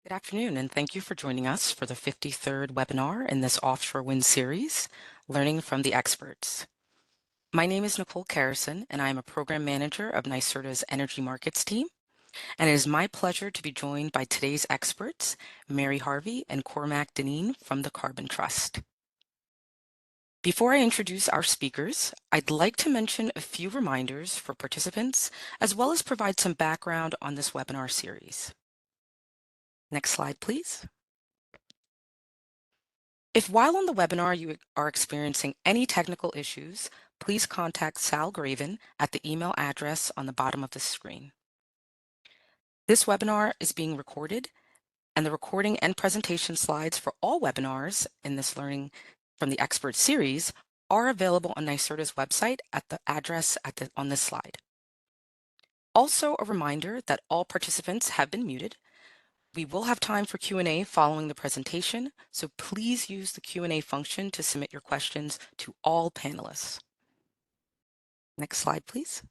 Good afternoon, and thank you for joining us for the 53rd webinar in this offshore wind series, Learning from the Experts. My name is Nicole Carrison, and I am a program manager of NYSERDA's Energy Markets team, and it is my pleasure to be joined by today's experts, Mary Harvey and Cormac Dineen from the Carbon Trust. Before I introduce our speakers, I'd like to mention a few reminders for participants, as well as provide some background on this webinar series. Next slide, please. If while on the webinar you are experiencing any technical issues, please contact Sal Graven at the email address on the bottom of the screen. This webinar is being recorded, and the recording and presentation slides for all webinars in this Learning from the Experts series are available on NYSERDA's website at the address on this slide. Also, a reminder that all participants have been muted. We will have time for Q&A following the presentation, so please use the Q&A function to submit your questions to all panelists. Next slide, please.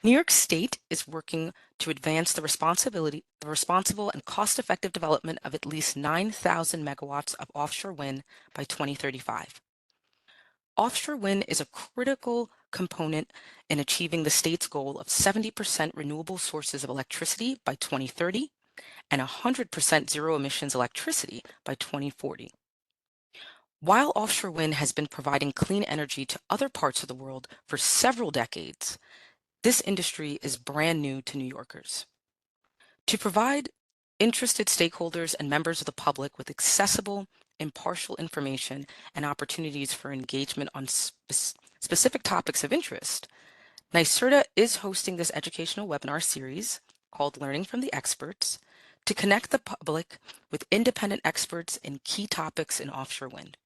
New York State is working to advance the responsible and cost-effective development of at least 9,000 megawatts of offshore wind by 2035. Offshore wind is a critical component in achieving the state's goal of 70% renewable sources of electricity by 2030 and 100% zero emissions electricity by 2040. While offshore wind has been providing clean energy to other parts of the world for several decades, this industry is brand new to New Yorkers. To provide interested stakeholders and members of the public with accessible, impartial information and opportunities for engagement on specific topics of interest, NYSERDA is hosting this educational webinar series called Learning from the Experts to connect the public with independent experts in key topics in offshore wind.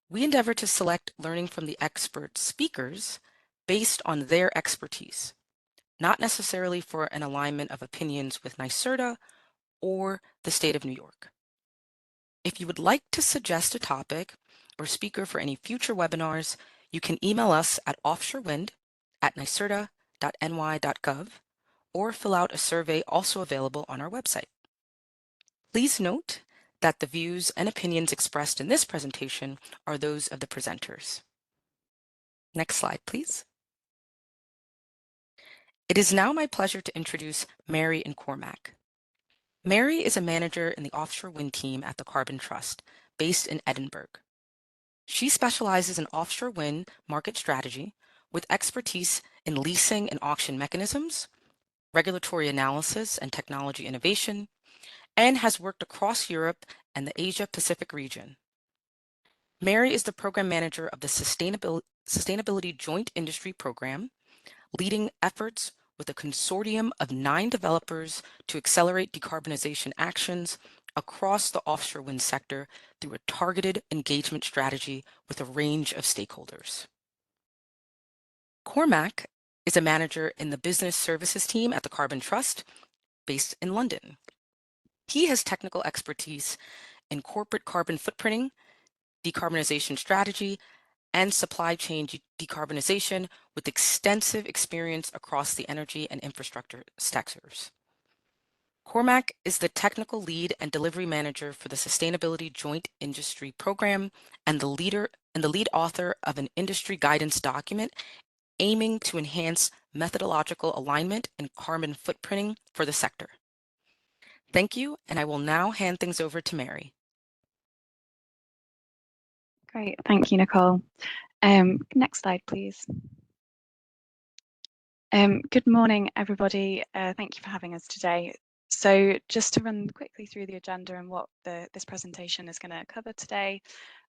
We endeavor to select learning from the expert speakers based on their expertise, not necessarily for an alignment of opinions with NYSERDA or the state of New York. If you would like to suggest a topic or speaker for any future webinars, you can email us at offshorewind@nyserda.ny.gov or fill out a survey also available on our website. Please note that the views and opinions expressed in this presentation are those of the presenters. Next slide, please. It is now my pleasure to introduce Mary and Cormac. Mary is a manager in the offshore wind team at the Carbon Trust, based in Edinburgh. She specializes in offshore wind market strategy with expertise in leasing and auction mechanisms, regulatory analysis and technology innovation, and has worked across Europe and the Asia-Pacific region. Mary is the program manager of the Sustainability Joint Industry Program, leading efforts with a consortium of 9 developers to accelerate decarbonization actions across the offshore wind sector through a targeted engagement strategy with a range of stakeholders. Cormac is a manager in the business services team at the Carbon Trust, based in London. He has technical expertise in corporate carbon footprinting, decarbonization strategy, and supply chain decarbonization with extensive experience across the energy and infrastructure sectors. Cormac is the technical lead and delivery manager for the Sustainability Joint Industry Program and the lead author of an industry guidance document aiming to enhance methodological alignment and carbon footprinting for the sector. Thank you, and I will now hand things over to Mary. Great, thank you, Nicole. Next slide, please. Good morning, everybody. Thank you for having us today. So just to run quickly through the agenda and what this presentation is going to cover today,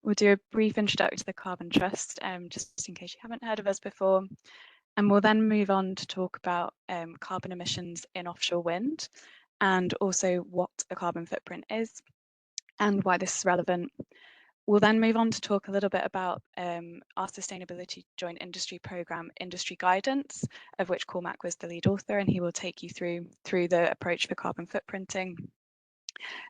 we'll do a brief introduction to the Carbon Trust, just in case you haven't heard of us before. And we'll then move on to talk about carbon emissions in offshore wind and also what a carbon footprint is and why this is relevant. We'll then move on to talk a little bit about our Sustainability Joint Industry Programme industry guidance, of which Cormac was the lead author, and he will take you through the approach for carbon footprinting.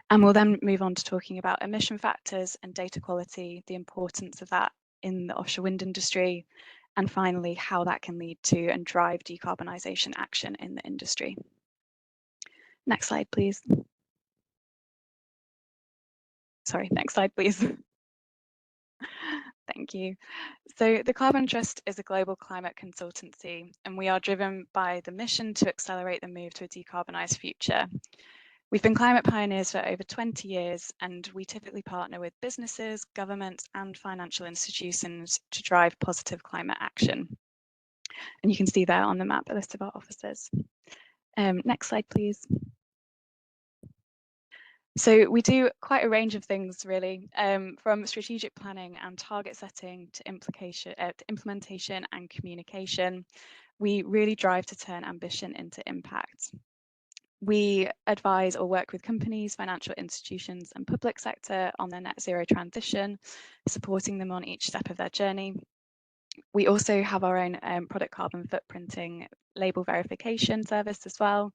And we'll then move on to talking about emission factors and data quality, the importance of that in the offshore wind industry, and finally, how that can lead to and drive decarbonisation action in the industry. Next slide, please. Sorry, next slide, please. Thank you. So the Carbon Trust is a global climate consultancy, and we are driven by the mission to accelerate the move to a decarbonised future. We've been climate pioneers for over 20 years, and we typically partner with businesses, governments, and financial institutions to drive positive climate action. And you can see there on the map a list of our offices. Next slide, please. So we do quite a range of things, really, from strategic planning and target setting to implementation and communication. We really drive to turn ambition into impact. We advise or work with companies, financial institutions, and public sector on their net zero transition, supporting them on each step of their journey. We also have our own product carbon footprinting label verification service as well.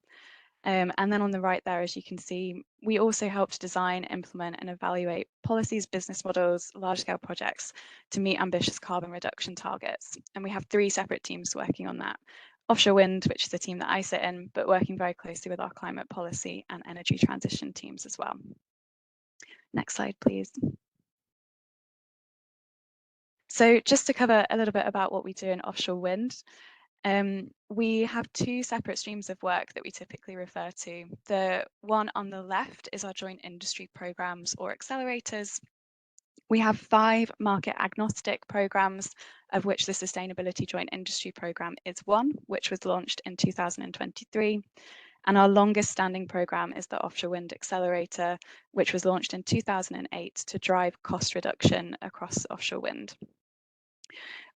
And then on the right there, as you can see, we also help to design, implement and evaluate policies, business models, large-scale projects to meet ambitious carbon reduction targets. And we have 3 separate teams working on that. Offshore wind, which is the team that I sit in, but working very closely with our climate policy and energy transition teams as well. Next slide, please. So just to cover a little bit about what we do in offshore wind, we have 2 separate streams of work that we typically refer to. The one on the left is our joint industry programs or accelerators. We have 5 market agnostic programs, of which the Sustainability Joint Industry Program is one, which was launched in 2023. And our longest standing program is the Offshore Wind Accelerator, which was launched in 2008 to drive cost reduction across offshore wind.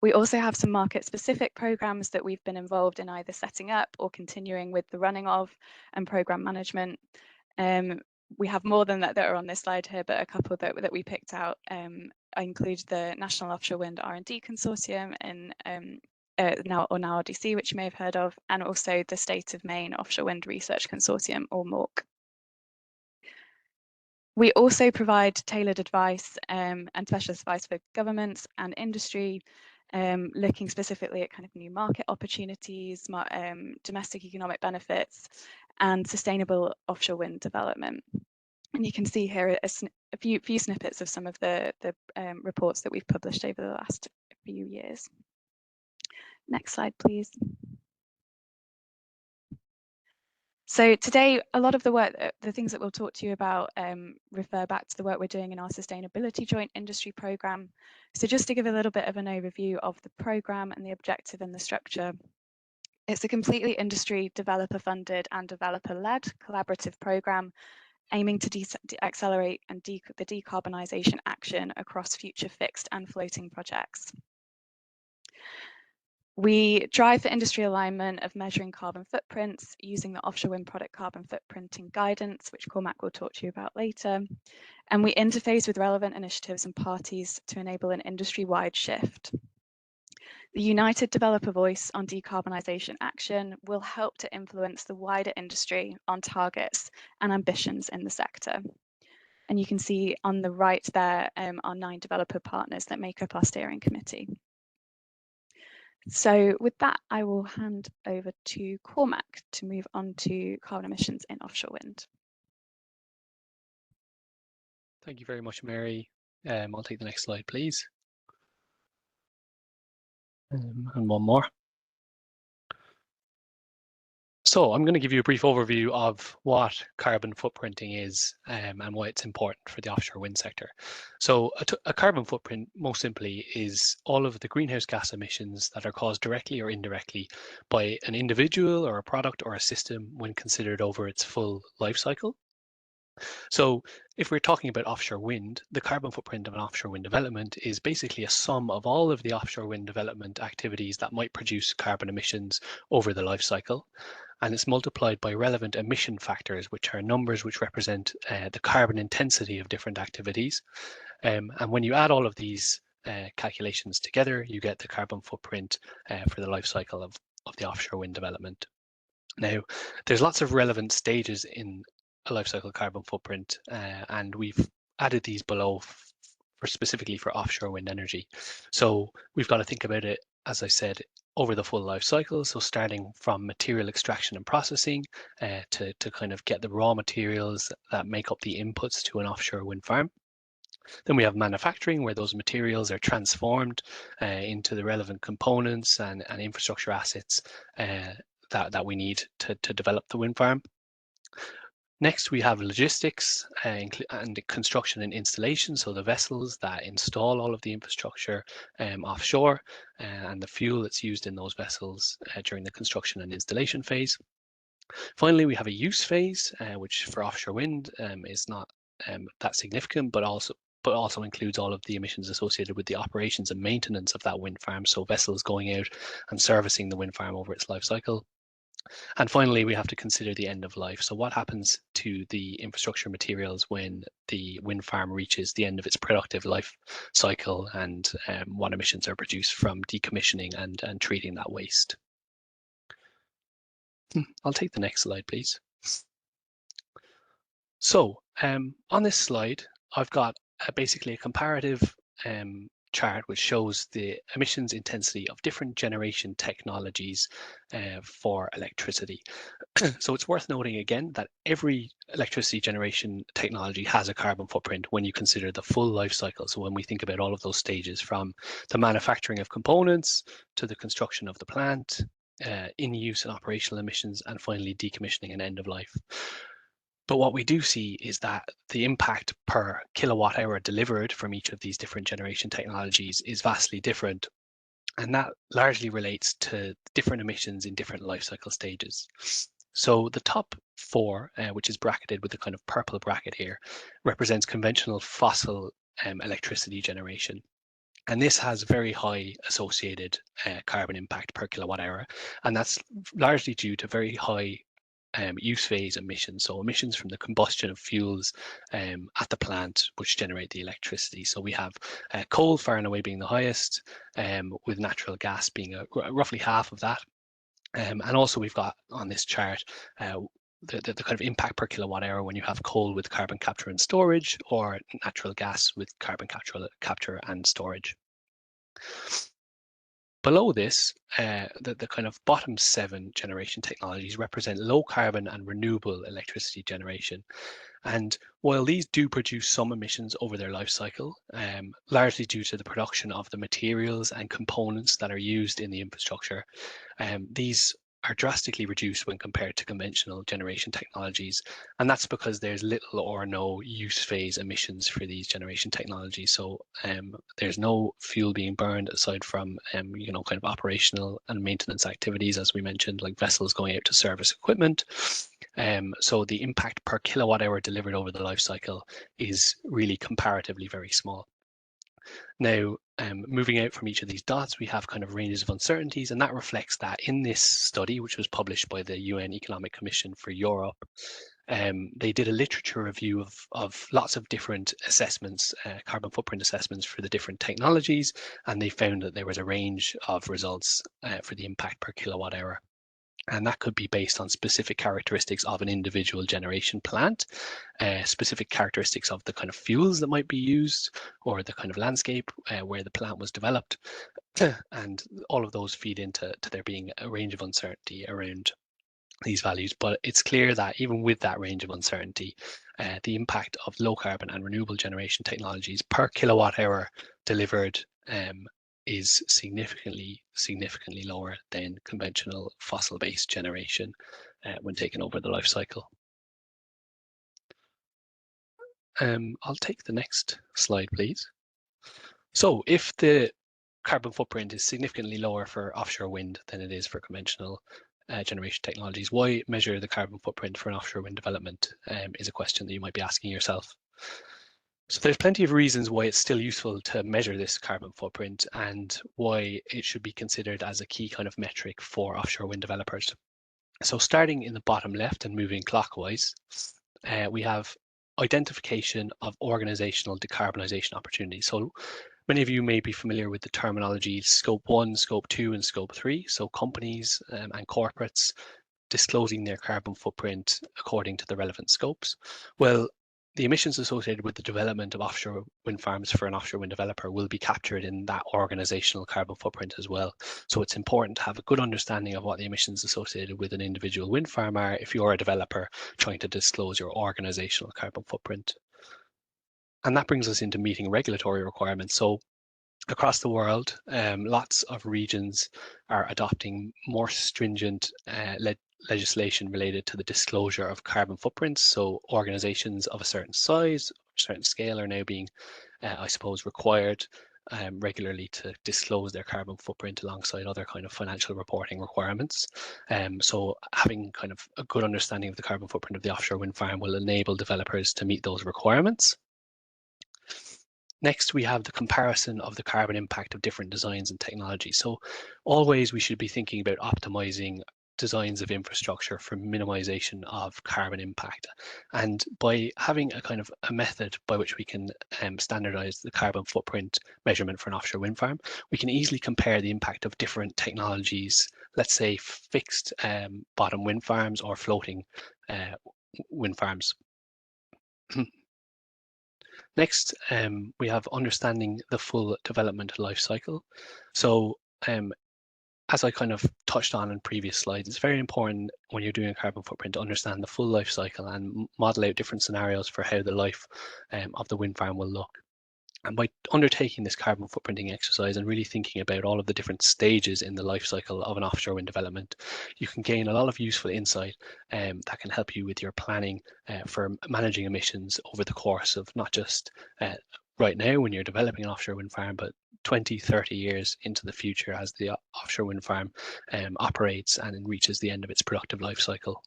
We also have some market-specific programs that we've been involved in either setting up or continuing with the running of and program management. We have more than that are on this slide here, but a couple that we picked out include the National Offshore Wind R&D Consortium in now RDC, which you may have heard of, and also the State of Maine Offshore Wind Research Consortium, or MORC. We also provide tailored advice and specialist advice for governments and industry, looking specifically at kind of new market opportunities, domestic economic benefits, and sustainable offshore wind development. And you can see here a few snippets of some of the reports that we've published over the last few years. Next slide, please. So today, a lot of the work, the things that we'll talk to you about refer back to the work we're doing in our Sustainability Joint Industry Programme. So just to give a little bit of an overview of the programme and the objective and the structure, it's a completely industry developer funded and developer led collaborative programme aiming to accelerate and the decarbonisation action across future fixed and floating projects. We drive for industry alignment of measuring carbon footprints using the offshore wind product carbon footprinting guidance, which Cormac will talk to you about later. And we interface with relevant initiatives and parties to enable an industry-wide shift. The united developer voice on decarbonisation action will help to influence the wider industry on targets and ambitions in the sector. And you can see on the right there our 9 developer partners that make up our steering committee. So with that, I will hand over to Cormac to move on to carbon emissions in offshore wind. Thank you very much, Mary. I'll take the next slide, please. And one more. So I'm going to give you a brief overview of what carbon footprinting is and why it's important for the offshore wind sector. So a carbon footprint, most simply, is all of the greenhouse gas emissions that are caused directly or indirectly by an individual or a product or a system when considered over its full life cycle. So if we're talking about offshore wind, the carbon footprint of an offshore wind development is basically a sum of all of the offshore wind development activities that might produce carbon emissions over the life cycle. And it's multiplied by relevant emission factors, which are numbers which represent the carbon intensity of different activities. And when you add all of these calculations together, you get the carbon footprint for the life cycle of the offshore wind development. Now, there's lots of relevant stages in a life cycle carbon footprint, and we've added these below specifically for offshore wind energy. So we've got to think about it, as I said, over the full life cycle. So starting from material extraction and processing to kind of get the raw materials that make up the inputs to an offshore wind farm. Then we have manufacturing, where those materials are transformed into the relevant components and infrastructure assets that we need to develop the wind farm. Next, we have logistics and construction and installation, so the vessels that install all of the infrastructure offshore and the fuel that's used in those vessels during the construction and installation phase. Finally, we have a use phase, which for offshore wind is not that significant, but also includes all of the emissions associated with the operations and maintenance of that wind farm, so vessels going out and servicing the wind farm over its life cycle. And finally, we have to consider the end of life. So what happens to the infrastructure materials when the wind farm reaches the end of its productive life cycle, and what emissions are produced from decommissioning and treating that waste. I'll take the next slide, please. So on this slide, I've got basically a comparative chart which shows the emissions intensity of different generation technologies for electricity. So it's worth noting again that every electricity generation technology has a carbon footprint when you consider the full life cycle. So when we think about all of those stages, from the manufacturing of components to the construction of the plant, in use and operational emissions, and finally decommissioning and end of life. But what we do see is that the impact per kilowatt hour delivered from each of these different generation technologies is vastly different. And that largely relates to different emissions in different life cycle stages. So the top four, which is bracketed with the kind of purple bracket here, represents conventional fossil electricity generation. And this has very high associated carbon impact per kilowatt hour. And that's largely due to very high use phase emissions, so emissions from the combustion of fuels at the plant which generate the electricity. So we have coal far and away being the highest, with natural gas being roughly half of that. And also we've got on this chart the kind of impact per kilowatt hour when you have coal with carbon capture and storage, or natural gas with carbon capture and storage. Below this, the kind of bottom 7 generation technologies represent low carbon and renewable electricity generation. And while these do produce some emissions over their life cycle, largely due to the production of the materials and components that are used in the infrastructure, these are drastically reduced when compared to conventional generation technologies. And that's because there's little or no use phase emissions for these generation technologies. So there's no fuel being burned aside from, kind of operational and maintenance activities, as we mentioned, like vessels going out to service equipment. So the impact per kilowatt hour delivered over the life cycle is really comparatively very small. Now, moving out from each of these dots, we have kind of ranges of uncertainties, and that reflects that in this study, which was published by the UN Economic Commission for Europe, they did a literature review of lots of different assessments, carbon footprint assessments for the different technologies, and they found that there was a range of results for the impact per kilowatt hour. And that could be based on specific characteristics of an individual generation plant, specific characteristics of the kind of fuels that might be used, or the kind of landscape where the plant was developed. And all of those feed into there being a range of uncertainty around these values. But it's clear that even with that range of uncertainty, the impact of low carbon and renewable generation technologies per kilowatt hour delivered is significantly lower than conventional fossil-based generation when taken over the life cycle. I'll take the next slide, please. So if the carbon footprint is significantly lower for offshore wind than it is for conventional generation technologies, why measure the carbon footprint for an offshore wind development is a question that you might be asking yourself. So there's plenty of reasons why it's still useful to measure this carbon footprint, and why it should be considered as a key kind of metric for offshore wind developers. So starting in the bottom left and moving clockwise, we have identification of organizational decarbonization opportunities. So many of you may be familiar with the terminology scope 1, scope 2, and scope 3. So companies and corporates disclosing their carbon footprint according to the relevant scopes. Well, the emissions associated with the development of offshore wind farms for an offshore wind developer will be captured in that organizational carbon footprint as well. So it's important to have a good understanding of what the emissions associated with an individual wind farm are if you're a developer trying to disclose your organizational carbon footprint. And that brings us into meeting regulatory requirements. So across the world, lots of regions are adopting more stringent legislation related to the disclosure of carbon footprints. So organizations of a certain size, certain scale are now being, I suppose, required regularly to disclose their carbon footprint alongside other kind of financial reporting requirements. So having kind of a good understanding of the carbon footprint of the offshore wind farm will enable developers to meet those requirements. Next, we have the comparison of the carbon impact of different designs and technologies. So always we should be thinking about optimizing designs of infrastructure for minimization of carbon impact. And by having a kind of a method by which we can standardize the carbon footprint measurement for an offshore wind farm, we can easily compare the impact of different technologies, let's say fixed bottom wind farms or floating wind farms. Next, we have understanding the full development life cycle. So as I kind of touched on in previous slides, it's very important when you're doing a carbon footprint to understand the full life cycle and model out different scenarios for how the life of the wind farm will look. And by undertaking this carbon footprinting exercise and really thinking about all of the different stages in the life cycle of an offshore wind development, you can gain a lot of useful insight that can help you with your planning for managing emissions over the course of not just right now when you're developing an offshore wind farm, but 20, 30 years into the future as the offshore wind farm operates and reaches the end of its productive life cycle.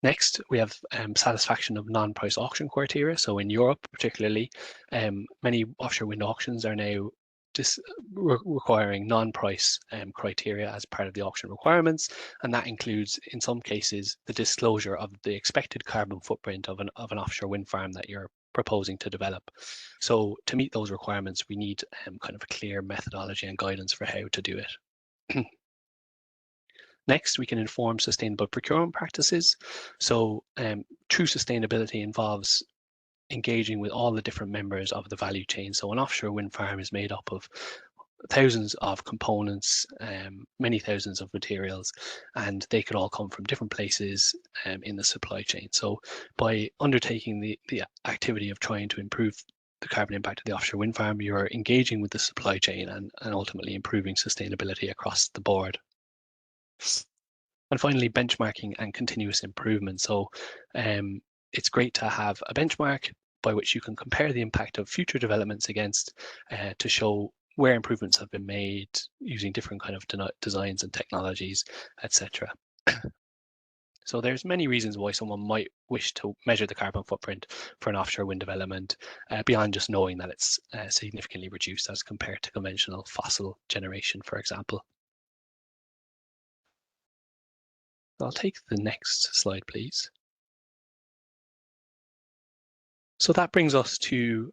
Next, we have satisfaction of non-price auction criteria. So in Europe, particularly, many offshore wind auctions are now requiring non-price criteria as part of the auction requirements, and that includes, in some cases, the disclosure of the expected carbon footprint of an offshore wind farm that you're proposing to develop. So to meet those requirements, we need kind of a clear methodology and guidance for how to do it. Next, we can inform sustainable procurement practices. So true sustainability involves engaging with all the different members of the value chain. So an offshore wind farm is made up of thousands of components, many thousands of materials, and they could all come from different places in the supply chain. So by undertaking the activity of trying to improve the carbon impact of the offshore wind farm, you're engaging with the supply chain and ultimately improving sustainability across the board. And finally, benchmarking and continuous improvement. So it's great to have a benchmark by which you can compare the impact of future developments against to show where improvements have been made using different kind of designs and technologies, etc. So there's many reasons why someone might wish to measure the carbon footprint for an offshore wind development beyond just knowing that it's significantly reduced as compared to conventional fossil generation, for example. I'll take the next slide, please. So that brings us to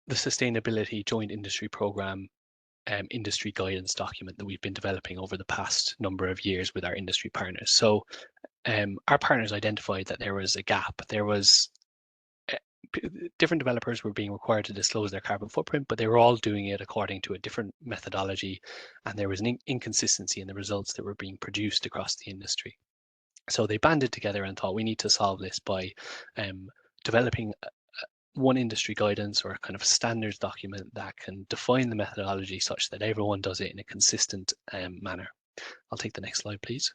the Sustainability Joint Industry Programme industry guidance document that we've been developing over the past number of years with our industry partners. So our partners identified that there was a gap. There was different developers were being required to disclose their carbon footprint, but they were all doing it according to a different methodology, and there was an inconsistency in the results that were being produced across the industry. So they banded together and thought we need to solve this by developing one industry guidance or a kind of standards document that can define the methodology such that everyone does it in a consistent manner. I'll take the next slide, please.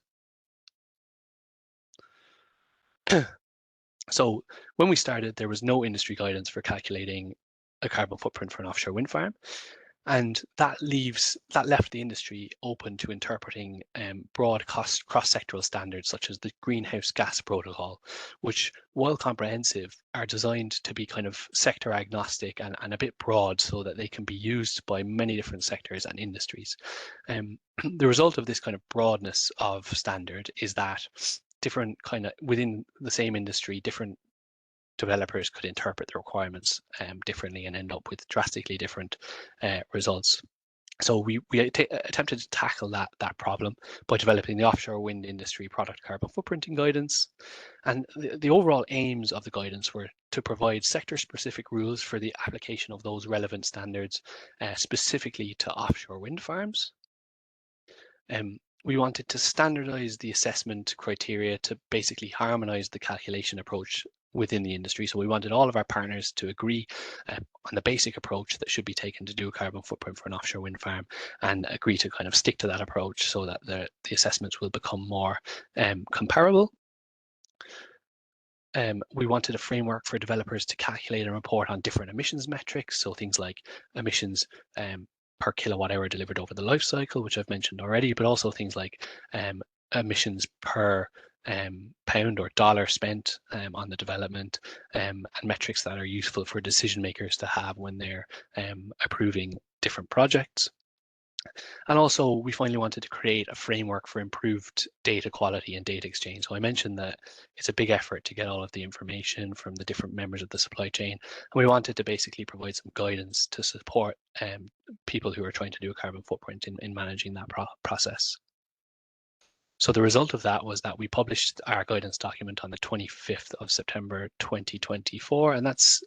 So when we started, there was no industry guidance for calculating a carbon footprint for an offshore wind farm. And that left the industry open to interpreting broad cross-sectoral standards such as the Greenhouse Gas Protocol, which, while comprehensive, are designed to be kind of sector agnostic and a bit broad so that they can be used by many different sectors and industries. The result of this kind of broadness of standard is that different kind of within the same industry, different developers could interpret the requirements differently and end up with drastically different results. So we attempted to tackle that problem by developing the offshore wind industry product carbon footprinting guidance. And the overall aims of the guidance were to provide sector-specific rules for the application of those relevant standards, specifically to offshore wind farms. We wanted to standardize the assessment criteria to basically harmonize the calculation approach within the industry. So we wanted all of our partners to agree on the basic approach that should be taken to do a carbon footprint for an offshore wind farm, and agree to kind of stick to that approach so that the assessments will become more comparable. We wanted a framework for developers to calculate and report on different emissions metrics, so things like emissions per kilowatt hour delivered over the life cycle, which I've mentioned already, but also things like emissions per pound or dollar spent on the development, and metrics that are useful for decision makers to have when they're approving different projects. And also, we finally wanted to create a framework for improved data quality and data exchange. So I mentioned that it's a big effort to get all of the information from the different members of the supply chain. And we wanted to basically provide some guidance to support people who are trying to do a carbon footprint in managing that process. So the result of that was that we published our guidance document on the 25th of September 2024, and that's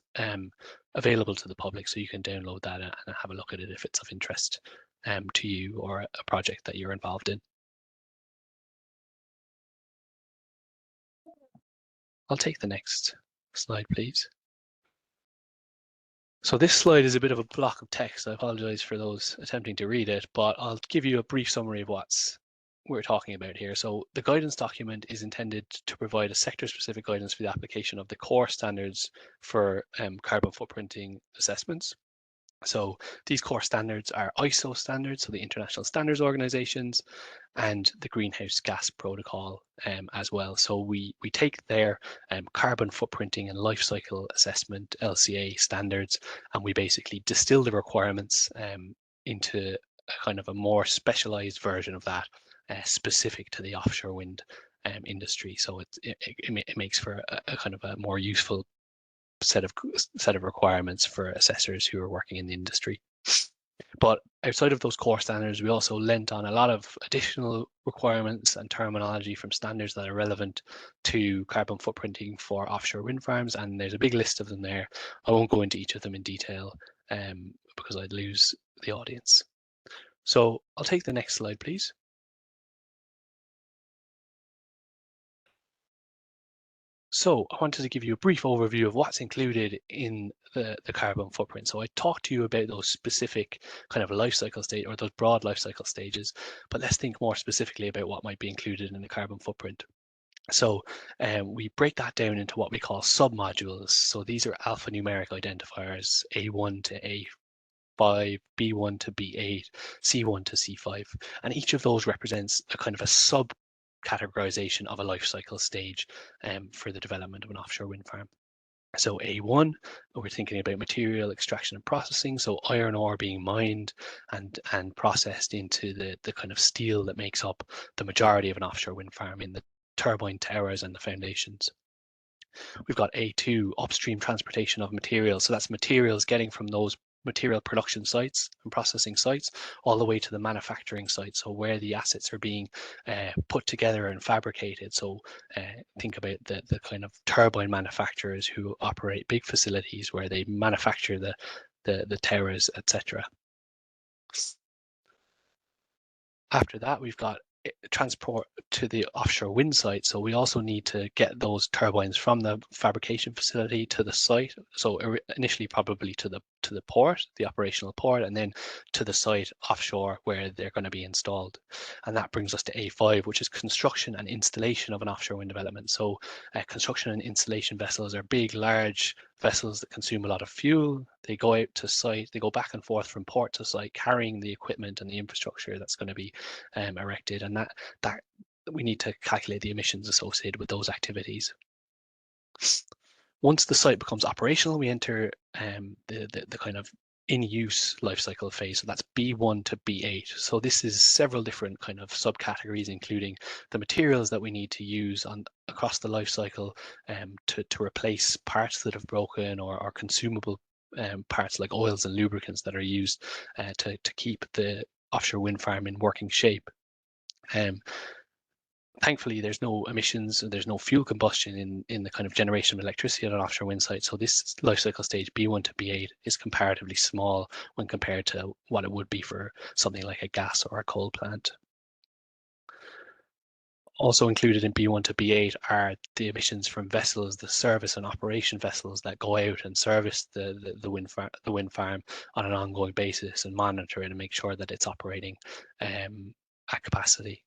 available to the public, so you can download that and have a look at it if it's of interest to you or a project that you're involved in. I'll take the next slide, please. So this slide is a bit of a block of text. I apologize for those attempting to read it, but I'll give you a brief summary of what's we're talking about here. So the guidance document is intended to provide a sector-specific guidance for the application of the core standards for carbon footprinting assessments. So these core standards are ISO standards, so the International Standards Organizations, and the Greenhouse Gas Protocol as well. So we take their carbon footprinting and life cycle assessment, LCA standards, and we basically distill the requirements into a kind of a more specialized version of that, specific to the offshore wind industry. So it makes for a kind of a more useful set of requirements for assessors who are working in the industry. But outside of those core standards, we also lent on a lot of additional requirements and terminology from standards that are relevant to carbon footprinting for offshore wind farms, and there's a big list of them there. I won't go into each of them in detail because I'd lose the audience. So I'll take the next slide, please. So I wanted to give you a brief overview of what's included in the carbon footprint. So I talked to you about those specific kind of life cycle stage or those broad life cycle stages, but let's think more specifically about what might be included in the carbon footprint. So we break that down into what we call submodules. So these are alphanumeric identifiers, A1 to A5, B1 to B8, C1 to C5, and each of those represents a kind of a sub-categorization of a life cycle stage for the development of an offshore wind farm. So A1, we're thinking about material extraction and processing, so iron ore being mined and processed into the kind of steel that makes up the majority of an offshore wind farm in the turbine towers and the foundations. We've got A2, upstream transportation of materials. So that's materials getting from those material production sites and processing sites all the way to the manufacturing site. So where the assets are being put together and fabricated. So think about the kind of turbine manufacturers who operate big facilities where they manufacture the towers, etc. After that, we've got transport to the offshore wind site. So we also need to get those turbines from the fabrication facility to the site. So initially probably to the port, the operational port, and then to the site offshore where they're going to be installed. And that brings us to A5, which is construction and installation of an offshore wind development. So construction and installation vessels are big, large vessels that consume a lot of fuel. They go out to site, they go back and forth from port to site, carrying the equipment and the infrastructure that's going to be erected, and that we need to calculate the emissions associated with those activities. Once the site becomes operational, we enter the kind of in-use life cycle phase. So that's B1 to B8. So this is several different kind of subcategories, including the materials that we need to use across the life cycle to replace parts that have broken or consumable parts like oils and lubricants that are used to keep the offshore wind farm in working shape. Thankfully, there's no emissions, there's no fuel combustion in the kind of generation of electricity at an offshore wind site. So this life cycle stage B1 to B8 is comparatively small when compared to what it would be for something like a gas or a coal plant. Also included in B1 to B8 are the emissions from vessels, the service and operation vessels that go out and service the wind farm on an ongoing basis and monitor it and make sure that it's operating at capacity.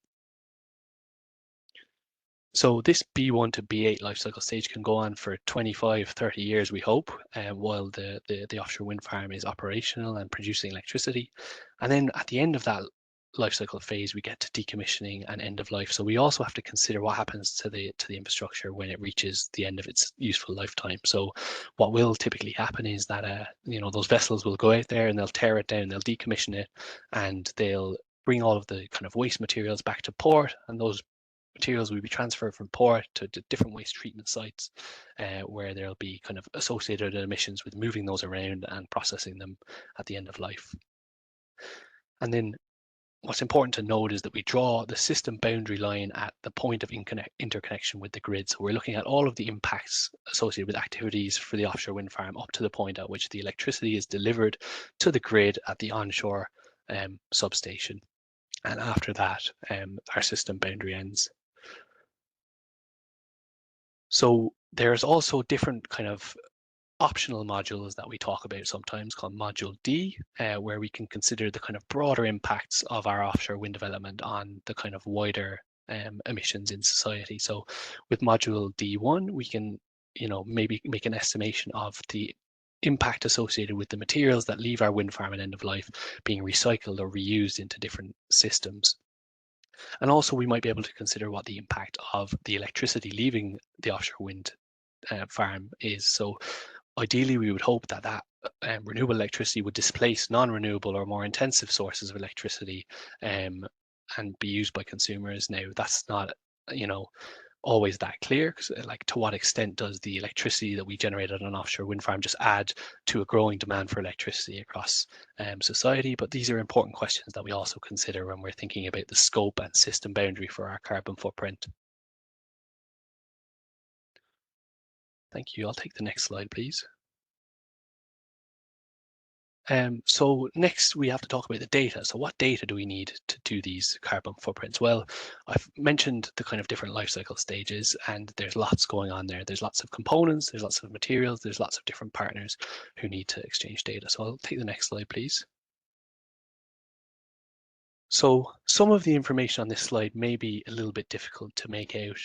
So this B1 to B8 life cycle stage can go on for 25, 30 years, we hope, while the offshore wind farm is operational and producing electricity. And then at the end of that life cycle phase, we get to decommissioning and end of life. So we also have to consider what happens to the infrastructure when it reaches the end of its useful lifetime. So what will typically happen is that those vessels will go out there and they'll tear it down, they'll decommission it, and they'll bring all of the kind of waste materials back to port, and those materials will be transferred from port to different waste treatment sites where there'll be kind of associated emissions with moving those around and processing them at the end of life. And then what's important to note is that we draw the system boundary line at the point of interconnection with the grid. So we're looking at all of the impacts associated with activities for the offshore wind farm up to the point at which the electricity is delivered to the grid at the onshore substation. And after that, our system boundary ends. So there's also different kind of optional modules that we talk about sometimes called Module D, where we can consider the kind of broader impacts of our offshore wind development on the kind of wider emissions in society. So with Module D1, we can, maybe make an estimation of the impact associated with the materials that leave our wind farm at end of life being recycled or reused into different systems. And also we might be able to consider what the impact of the electricity leaving the offshore wind farm is. So ideally, we would hope that renewable electricity would displace non-renewable or more intensive sources of electricity and be used by consumers. Now, that's not, always that clear, because like to what extent does the electricity that we generate at an offshore wind farm just add to a growing demand for electricity across society? But these are important questions that we also consider when we're thinking about the scope and system boundary for our carbon footprint. Thank you. I'll take the next slide, please. So next we have to talk about the data. So what data do we need to do these carbon footprints? Well, I've mentioned the kind of different life cycle stages, and there's lots going on there. There's lots of components, there's lots of materials, there's lots of different partners who need to exchange data. So I'll take the next slide, please. So some of the information on this slide may be a little bit difficult to make out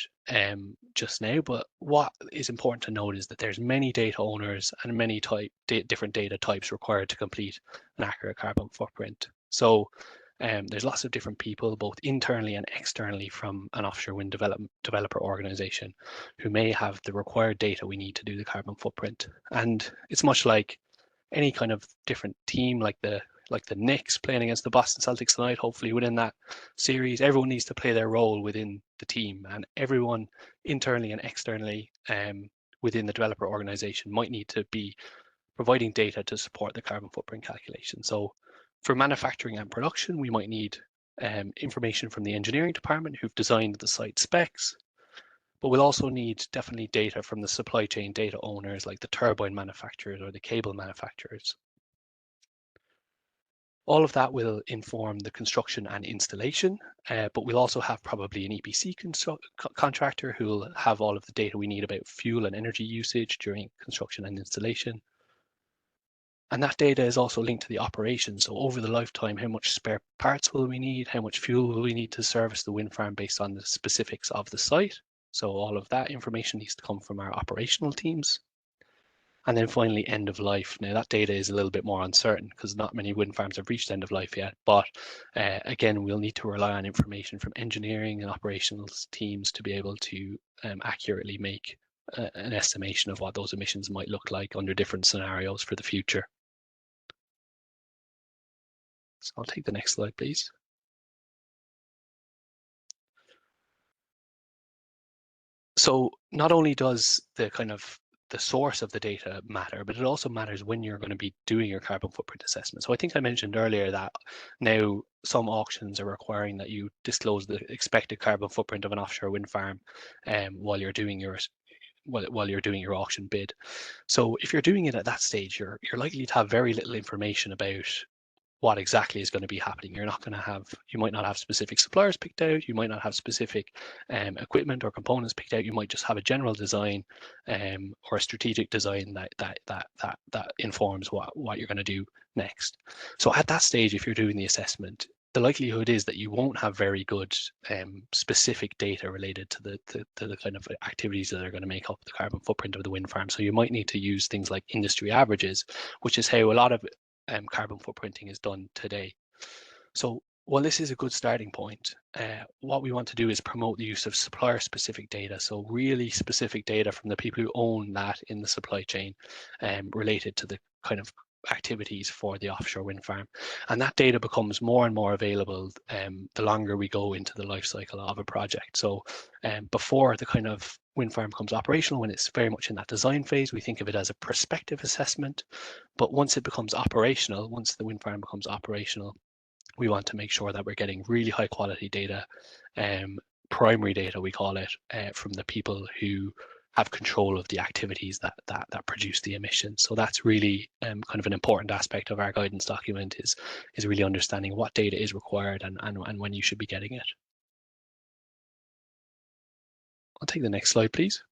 just now, but what is important to note is that there's many data owners and many different data types required to complete an accurate carbon footprint. So there's lots of different people, both internally and externally from an offshore wind developer organization, who may have the required data we need to do the carbon footprint. And it's much like any kind of different team, like the Knicks playing against the Boston Celtics tonight. Hopefully within that series, everyone needs to play their role within the team, and everyone internally and externally within the developer organization might need to be providing data to support the carbon footprint calculation. So for manufacturing and production, we might need information from the engineering department who've designed the site specs, but we'll also need definitely data from the supply chain data owners like the turbine manufacturers or the cable manufacturers. All of that will inform the construction and installation, but we'll also have probably an EPC contractor who will have all of the data we need about fuel and energy usage during construction and installation. And that data is also linked to the operation. So over the lifetime, how much spare parts will we need? How much fuel will we need to service the wind farm based on the specifics of the site? So all of that information needs to come from our operational teams. And then finally, end of life. Now that data is a little bit more uncertain because not many wind farms have reached end of life yet. But again, we'll need to rely on information from engineering and operational teams to be able to accurately make an estimation of what those emissions might look like under different scenarios for the future. So I'll take the next slide, please. So not only does the kind of source of the data matter, but it also matters when you're going to be doing your carbon footprint assessment. So I think I mentioned earlier that now some auctions are requiring that you disclose the expected carbon footprint of an offshore wind farm while you're doing your auction bid. So if you're doing it at that stage, you're likely to have very little information about what exactly is going to be happening. You might not have specific suppliers picked out, you might not have specific equipment or components picked out, you might just have a general design or a strategic design that informs what you're going to do next. So at that stage, if you're doing the assessment, the likelihood is that you won't have very good specific data related to the kind of activities that are going to make up the carbon footprint of the wind farm. So you might need to use things like industry averages, which is how a lot of carbon footprinting is done today. So while this is a good starting point, what we want to do is promote the use of supplier-specific data. So really specific data from the people who own that in the supply chain related to the kind of activities for the offshore wind farm. And that data becomes more and more available the longer we go into the life cycle of a project. So before the kind of wind farm becomes operational, when it's very much in that design phase, we think of it as a prospective assessment. But once it becomes operational, once the wind farm becomes operational, we want to make sure that we're getting really high quality data, primary data we call it, from the people who have control of the activities that produce the emissions. So that's really kind of an important aspect of our guidance document is really understanding what data is required and when you should be getting it. I'll take the next slide, please.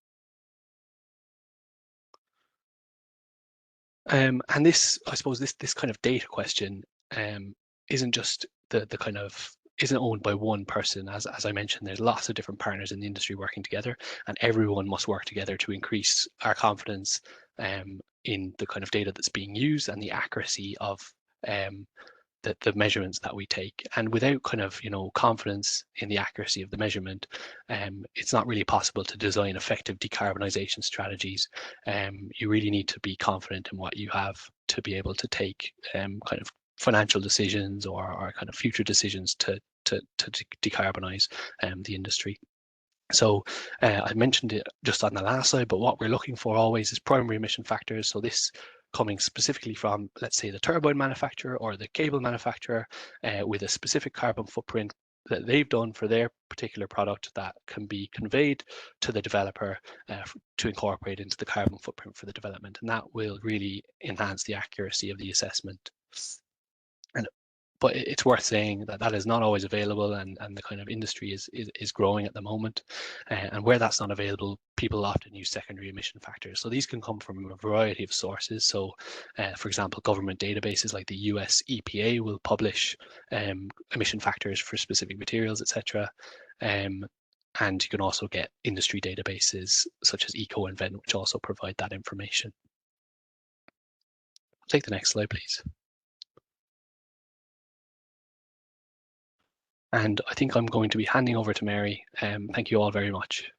And this, I suppose, this kind of data question isn't just isn't owned by one person. As I mentioned, there's lots of different partners in the industry working together, and everyone must work together to increase our confidence in the kind of data that's being used and the accuracy of the measurements that we take. And without kind of confidence in the accuracy of the measurement, it's not really possible to design effective decarbonisation strategies. You really need to be confident in what you have to be able to take kind of financial decisions or kind of future decisions to decarbonise the industry. So I mentioned it just on the last slide, but what we're looking for always is primary emission factors. So this coming specifically from, let's say, the turbine manufacturer or the cable manufacturer with a specific carbon footprint that they've done for their particular product that can be conveyed to the developer to incorporate into the carbon footprint for the development. And that will really enhance the accuracy of the assessment. But it's worth saying that that is not always available, and the kind of industry is growing at the moment. And where that's not available, people often use secondary emission factors. So these can come from a variety of sources. So, for example, government databases like the US EPA will publish emission factors for specific materials, etc. And you can also get industry databases such as EcoInvent, which also provide that information. I'll take the next slide, please. And I think I'm going to be handing over to Mary. Thank you all very much.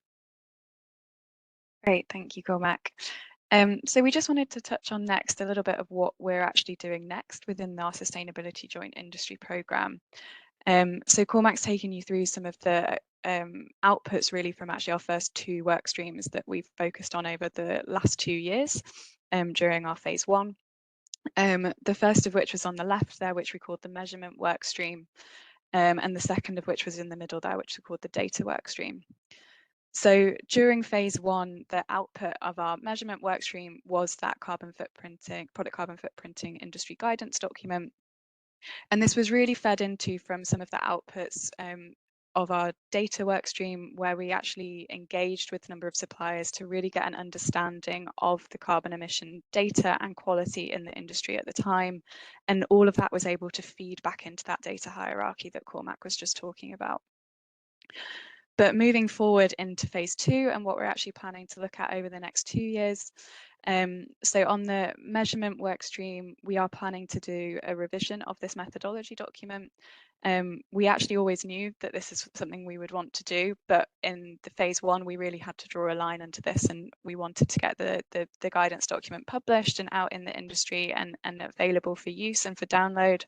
Great, thank you, Cormac. So we just wanted to touch on next a little bit of what we're actually doing next within our Sustainability Joint Industry Programme. So Cormac's taken you through some of the outputs really from actually our first two work streams that we've focused on over the last 2 years during our phase 1. The first of which was on the left there, which we called the measurement work stream. And the second of which was in the middle there, which we called the data work stream. So during phase 1, the output of our measurement work stream was that product carbon footprinting industry guidance document. And this was really fed into from some of the outputs of our data work stream, where we actually engaged with a number of suppliers to really get an understanding of the carbon emission data and quality in the industry at the time. And all of that was able to feed back into that data hierarchy that Cormac was just talking about. But moving forward into phase 2 and what we're actually planning to look at over the next 2 years, So on the measurement work stream, we are planning to do a revision of this methodology document. We actually always knew that this is something we would want to do, but in the phase one, we really had to draw a line under this, and we wanted to get the guidance document published and out in the industry and available for use and for download.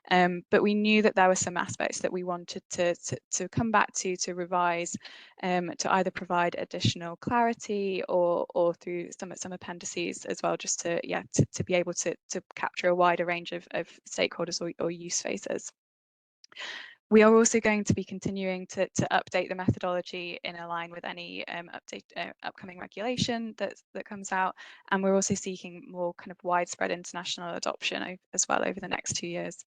But we knew that there were some aspects that we wanted to come back to revise, to either provide additional clarity or through some appendices as well, just to be able to capture a wider range of stakeholders or use phases. We are also going to be continuing to update the methodology in line with any upcoming regulation that comes out, and we're also seeking more kind of widespread international adoption as well over the next 2 years.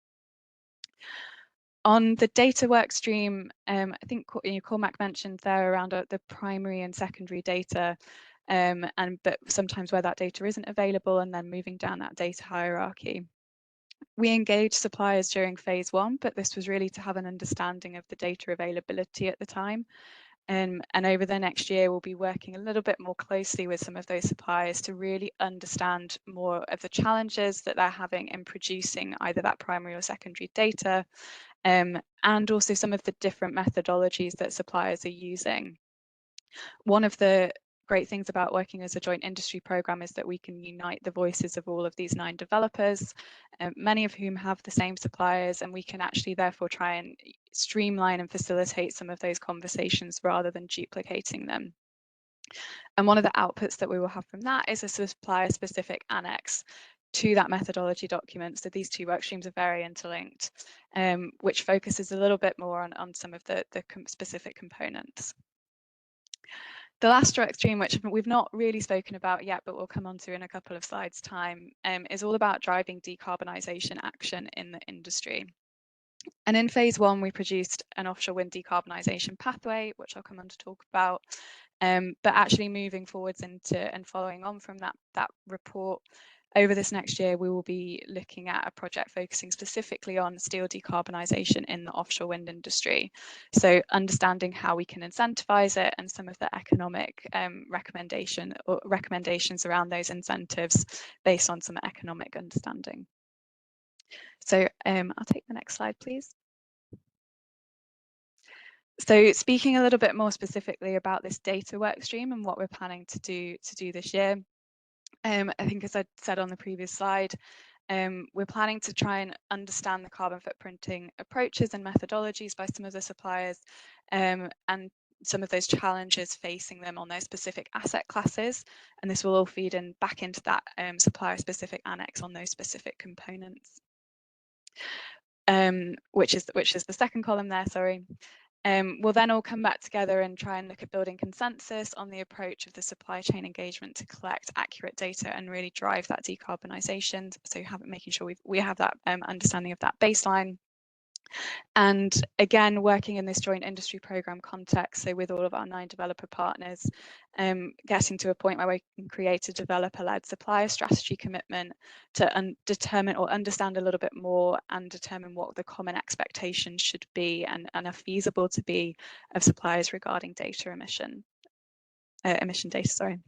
On the data work stream, I think Cormac mentioned there around the primary and secondary data, but sometimes where that data isn't available, and then moving down that data hierarchy. We engaged suppliers during phase one, but this was really to have an understanding of the data availability at the time. And over the next year, we'll be working a little bit more closely with some of those suppliers to really understand more of the challenges that they're having in producing either that primary or secondary data, and also some of the different methodologies that suppliers are using. One of the great things about working as a joint industry program is that we can unite the voices of all of these 9 developers, many of whom have the same suppliers, and we can actually therefore try and streamline and facilitate some of those conversations rather than duplicating them. And one of the outputs that we will have from that is a supplier-specific annex to that methodology document. So these 2 work streams are very interlinked, which focuses a little bit more on some of the specific components. The last work stream, which we've not really spoken about yet, but we'll come on to in a couple of slides' time, is all about driving decarbonisation action in the industry. And in phase one, we produced an offshore wind decarbonisation pathway, which I'll come on to talk about. But actually moving forwards into and following on from that report, over this next year, we will be looking at a project focusing specifically on steel decarbonisation in the offshore wind industry. So understanding how we can incentivise it and some of the economic recommendations around those incentives based on some economic understanding. So I'll take the next slide, please. So speaking a little bit more specifically about this data work stream and what we're planning to do this year, I think as I said on the previous slide, we're planning to try and understand the carbon footprinting approaches and methodologies by some of the suppliers, and some of those challenges facing them on those specific asset classes, and this will all feed in back into that supplier-specific annex on those specific components, which is the second column there, sorry. We'll then all come back together and try and look at building consensus on the approach of the supply chain engagement to collect accurate data and really drive that decarbonisation. So making sure we have that understanding of that baseline. And again, working in this joint industry program context, so with all of our 9 developer partners, getting to a point where we can create a developer-led supplier strategy commitment to determine or understand a little bit more and determine what the common expectations should be and are feasible to be of suppliers regarding data emission data, sorry.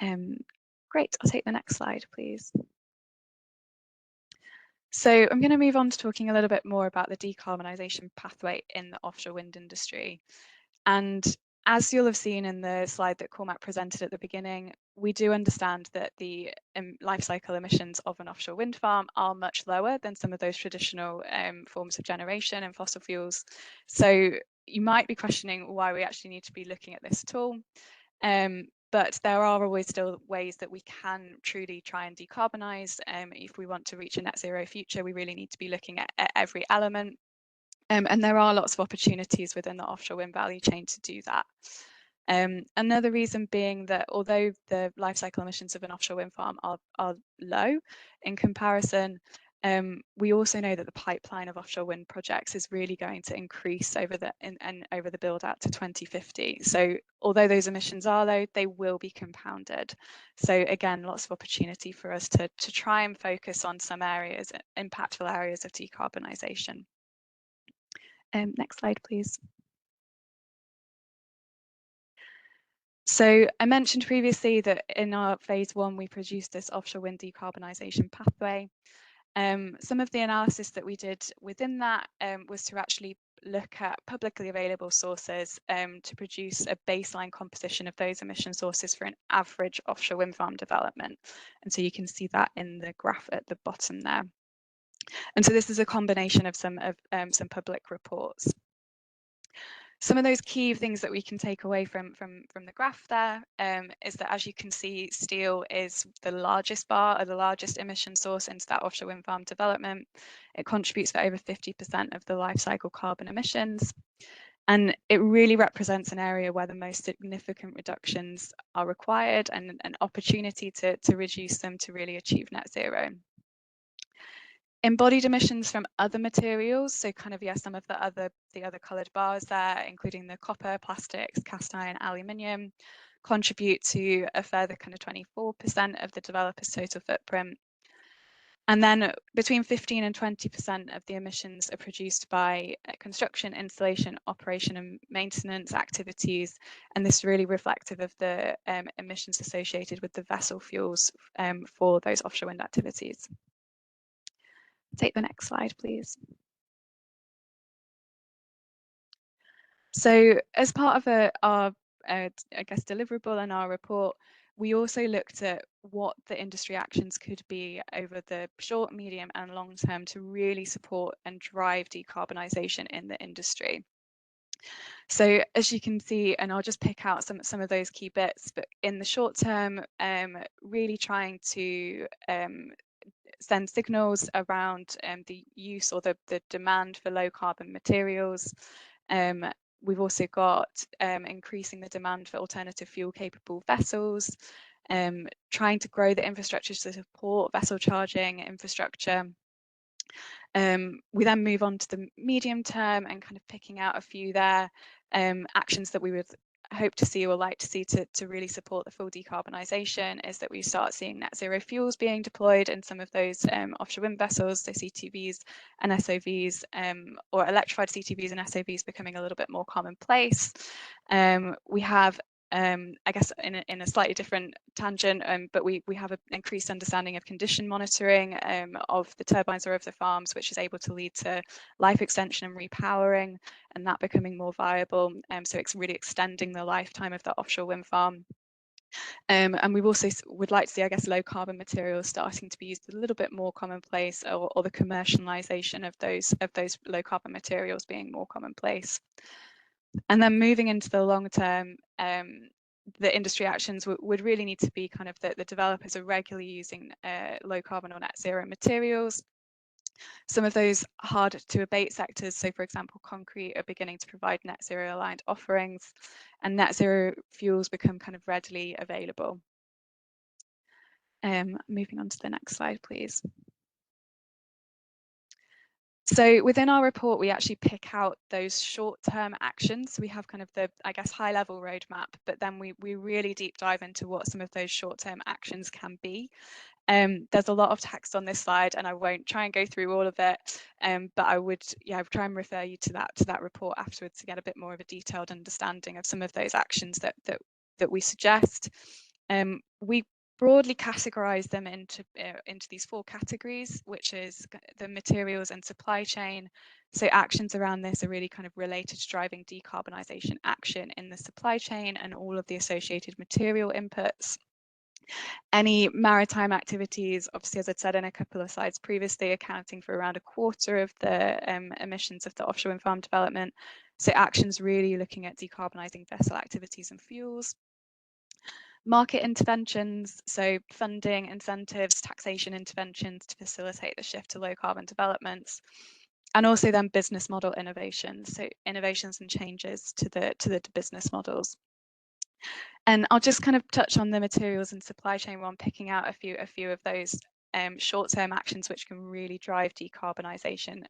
Great, I'll take the next slide, please. So I'm going to move on to talking a little bit more about the decarbonisation pathway in the offshore wind industry. And as you'll have seen in the slide that Cormac presented at the beginning, we do understand that the life cycle emissions of an offshore wind farm are much lower than some of those traditional forms of generation and fossil fuels. So you might be questioning why we actually need to be looking at this at all. But there are always still ways that we can truly try and decarbonise. If we want to reach a net zero future, we really need to be looking at every element. And there are lots of opportunities within the offshore wind value chain to do that. Another reason being that although the life cycle emissions of an offshore wind farm are low in comparison, we also know that the pipeline of offshore wind projects is really going to increase over the build out to 2050. So although those emissions are low, they will be compounded. So again, lots of opportunity for us to try and focus on some areas, impactful areas of decarbonisation. Next slide, please. So I mentioned previously that in our phase 1, we produced this offshore wind decarbonisation pathway. Some of the analysis that we did within that was to actually look at publicly available sources to produce a baseline composition of those emission sources for an average offshore wind farm development. And so you can see that in the graph at the bottom there. And so this is a combination of some public reports. Some of those key things that we can take away from the graph there is that, as you can see, steel is the largest bar, or the largest emission source into that offshore wind farm development. It contributes for over 50% of the life cycle carbon emissions. And it really represents an area where the most significant reductions are required, and an opportunity to reduce them to really achieve net zero. Embodied emissions from other materials, so kind of, yeah, some of the other coloured bars there, including the copper, plastics, cast iron, aluminium, contribute to a further kind of 24% of the developer's total footprint. And then between 15 and 20% of the emissions are produced by construction, installation, operation and maintenance activities. And this is really reflective of the emissions associated with the vessel fuels for those offshore wind activities. Take the next slide, please. So as part of our, I guess, deliverable in our report, we also looked at what the industry actions could be over the short, medium and long term to really support and drive decarbonisation in the industry. So as you can see, and I'll just pick out some of those key bits, but in the short term, really trying to send signals around the use or the demand for low carbon materials. We've also got increasing the demand for alternative fuel capable vessels, trying to grow the infrastructure to support vessel charging infrastructure. We then move on to the medium term and kind of picking out a few there, actions that we would hope to see or like to see to really support the full decarbonisation is that we start seeing net zero fuels being deployed in some of those offshore wind vessels, so CTVs and SOVs, or electrified CTVs and SOVs becoming a little bit more commonplace. We have I guess in a slightly different tangent, but we have an increased understanding of condition monitoring of the turbines or of the farms, which is able to lead to life extension and repowering, and that becoming more viable. So it's really extending the lifetime of the offshore wind farm. And we also would like to see, I guess, low carbon materials starting to be used a little bit more commonplace, or the commercialization of those low carbon materials being more commonplace. And then moving into the long term, the industry actions would really need to be kind of that the developers are regularly using low carbon or net zero materials. Some of those hard to abate sectors, so for example, concrete, are beginning to provide net zero aligned offerings, and net zero fuels become kind of readily available. Moving on to the next slide, please. So within our report, we actually pick out those short-term actions. We have kind of the, I guess, high-level roadmap, but then we really deep dive into what some of those short-term actions can be. There's a lot of text on this slide, and I won't try and go through all of it, but I would, yeah, try and refer you to that report afterwards to get a bit more of a detailed understanding of some of those actions that we suggest. We broadly categorize them into these 4 categories, which is the materials and supply chain. So actions around this are really kind of related to driving decarbonisation action in the supply chain and all of the associated material inputs. Any maritime activities, obviously, as I'd said in a couple of slides previously, accounting for around 1/4 of the emissions of the offshore wind farm development. So actions really looking at decarbonising vessel activities and fuels. Market interventions, so funding, incentives, taxation interventions to facilitate the shift to low carbon developments, and also then business model innovations, so innovations and changes to the business models. And I'll just kind of touch on the materials and supply chain one, picking out a few of those short-term actions which can really drive decarbonisation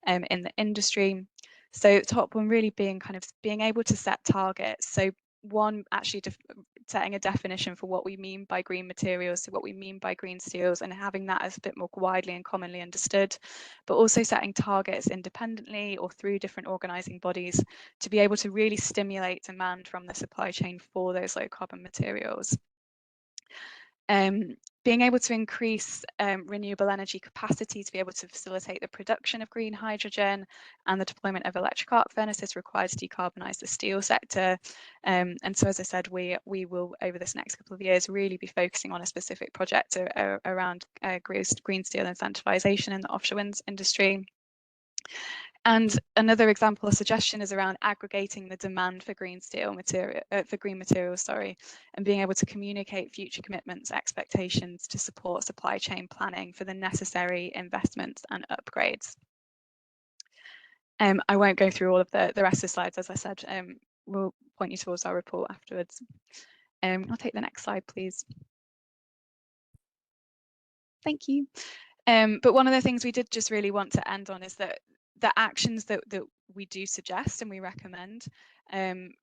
in the industry. So the top one really being kind of being able to set targets. So one, actually setting a definition for what we mean by green materials, so what we mean by green steels, and having that as a bit more widely and commonly understood, but also setting targets independently or through different organising bodies to be able to really stimulate demand from the supply chain for those low carbon materials. Being able to increase renewable energy capacity to be able to facilitate the production of green hydrogen and the deployment of electric arc furnaces required to decarbonise the steel sector. And so, as I said, we will, over this next couple of years, really be focusing on a specific project around green steel incentivisation in the offshore wind industry. And another example or suggestion is around aggregating the demand for green steel material, green materials, and being able to communicate future commitments, expectations to support supply chain planning for the necessary investments and upgrades. I won't go through all of the rest of the slides, as I said. We'll point you towards our report afterwards. I'll take the next slide, please. Thank you. But one of the things we did just really want to end on is that the actions that we do suggest and we recommend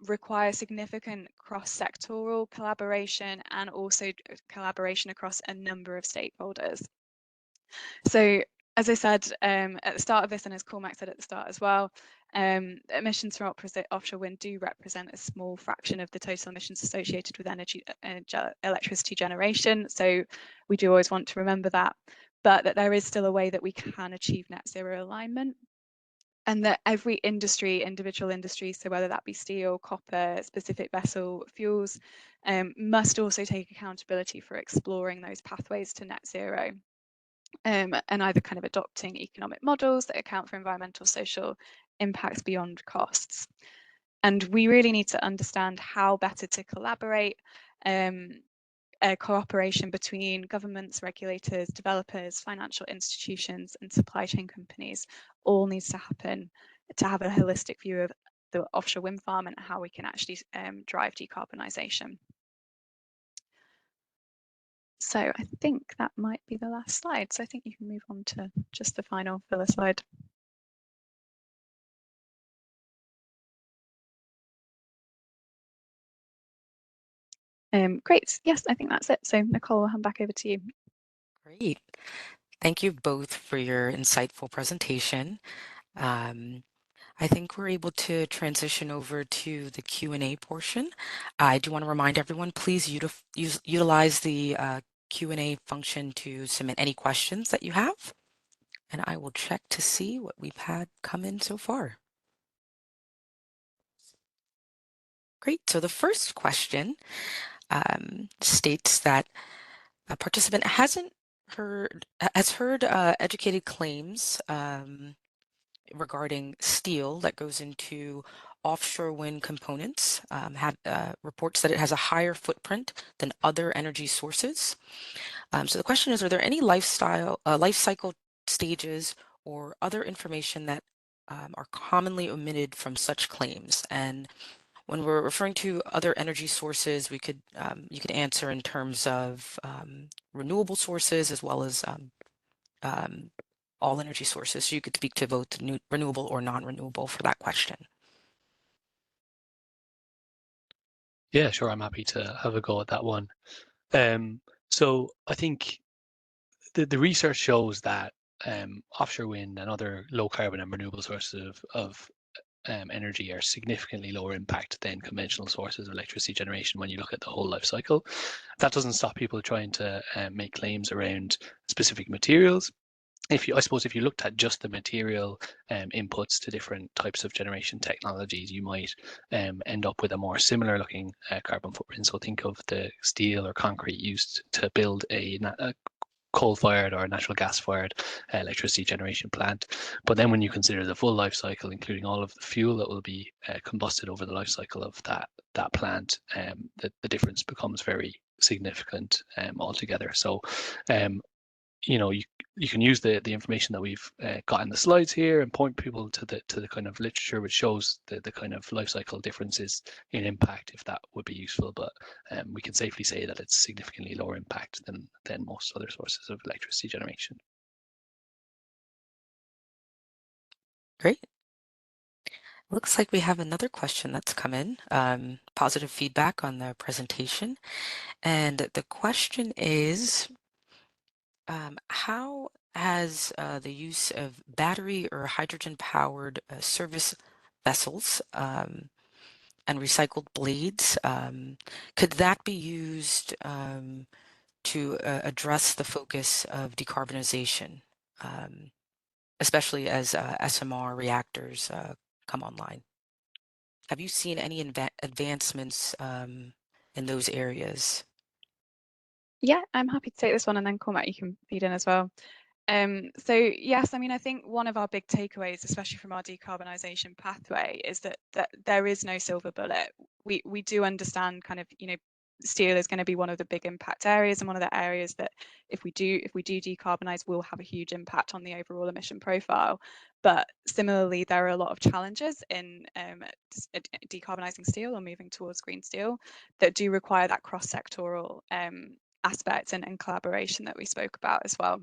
require significant cross-sectoral collaboration and also collaboration across a number of stakeholders. So, as I said at the start of this, and as Cormac said at the start as well, emissions from offshore wind do represent a small fraction of the total emissions associated with electricity generation. So we do always want to remember that, but that there is still a way that we can achieve net zero alignment. And that every industry, individual industry, so whether that be steel, copper, specific vessel fuels, must also take accountability for exploring those pathways to net zero. And either kind of adopting economic models that account for environmental, social impacts beyond costs. And we really need to understand how better to collaborate. Cooperation between governments, regulators, developers, financial institutions, and supply chain companies all needs to happen to have a holistic view of the offshore wind farm and how we can actually drive decarbonisation. So I think that might be the last slide. So I think you can move on to just the final filler slide. Great. Yes, I think that's it. So Nicole, I'll hand back over to you. Great. Thank you both for your insightful presentation. I think we're able to transition over to the Q&A portion. I do want to remind everyone, please utilize the Q&A function to submit any questions that you have. And I will check to see what we've had come in so far. Great. So the first question states that a participant has heard educated claims regarding steel that goes into offshore wind components, reports that it has a higher footprint than other energy sources. So the question is, are there any life cycle stages or other information that are commonly omitted from such claims? And when we're referring to other energy sources, we could you could answer in terms of renewable sources as well as all energy sources. So you could speak to both renewable or non-renewable for that question. Yeah, sure. I'm happy to have a go at that one. So I think the research shows that offshore wind and other low carbon and renewable sources of energy are significantly lower impact than conventional sources of electricity generation when you look at the whole life cycle. That doesn't stop people trying to make claims around specific materials. I suppose if you looked at just the material inputs to different types of generation technologies, you might end up with a more similar looking carbon footprint. So think of the steel or concrete used to build a coal-fired or natural gas-fired electricity generation plant. But then when you consider the full life cycle, including all of the fuel that will be combusted over the life cycle of that plant, the difference becomes very significant altogether. So you can use the information that we've got in the slides here and point people to the kind of literature which shows the kind of life cycle differences in impact, if that would be useful. But we can safely say that it's significantly lower impact than most other sources of electricity generation. Great. Looks like we have another question that's come in, positive feedback on the presentation. And the question is, how has the use of battery or hydrogen-powered service vessels and recycled blades, could that be used to address the focus of decarbonization, um, especially as SMR reactors come online? Have you seen any advancements in those areas? Yeah, I'm happy to take this one, and then Cormac, you can feed in as well. So yes, I mean, I think one of our big takeaways, especially from our decarbonisation pathway, is that there is no silver bullet. We do understand kind of, steel is going to be one of the big impact areas, and one of the areas that if we do decarbonise will have a huge impact on the overall emission profile. But similarly, there are a lot of challenges in decarbonising steel or moving towards green steel that do require that cross-sectoral aspect and collaboration that we spoke about as well.